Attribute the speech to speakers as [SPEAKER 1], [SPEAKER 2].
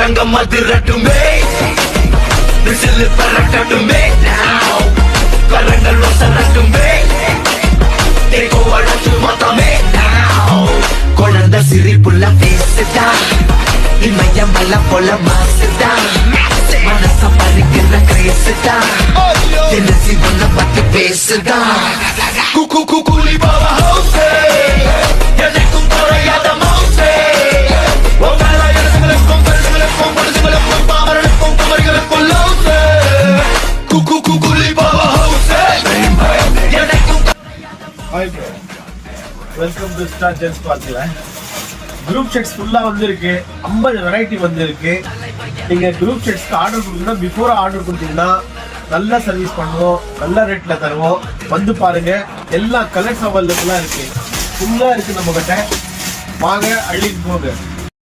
[SPEAKER 1] அரங்கம் அதிரட்டுமே whistle பறக்கட்டுமே now கரங்கள் வசரட்டுமே தேகோ அழைச்சு மொத்தமே now குழந்தை சிரிப்புள்ள பேசுதா இமயமல்ல போல மாசுதா மனச பறிக்கிற கிரேசுதா என்ன சிவன பத்தி பேசுதா குக்கு குக்குலி பாபா ஹவுசே எனக்கும் குறையாத மவுசே உங்கள எனக்கும் பரிசுகளுக்கும் பரிசுகளுக்கும் பாவர்களுக்கும் குமரிகளுக்கும் லவுசே குக்கு குக்குலி பாபா ஹவுசே எனக்கும்
[SPEAKER 2] hi bro, welcome to star Jens பார்ட்டில. குரூப் செட்ஸ் ஃபுல்லாக வந்துருக்கு, 50 வெரைட்டி வந்துருக்கு. நீங்கள் குரூப் செட்ஸ்க்கு ஆர்டர் கொடுத்தீங்கன்னா பிஃபோராக ஆர்டர் கொடுத்தீங்கன்னா நல்ல சர்வீஸ் பண்ணுவோம், நல்ல ரேட்டில் தருவோம். வந்து பாருங்கள், எல்லா கலர்ஸ் அவைலபிளாக இருக்குது, ஃபுல்லாக இருக்குது நம்மக்கிட்ட. வாங்க அள்ளிட்டு போங்க.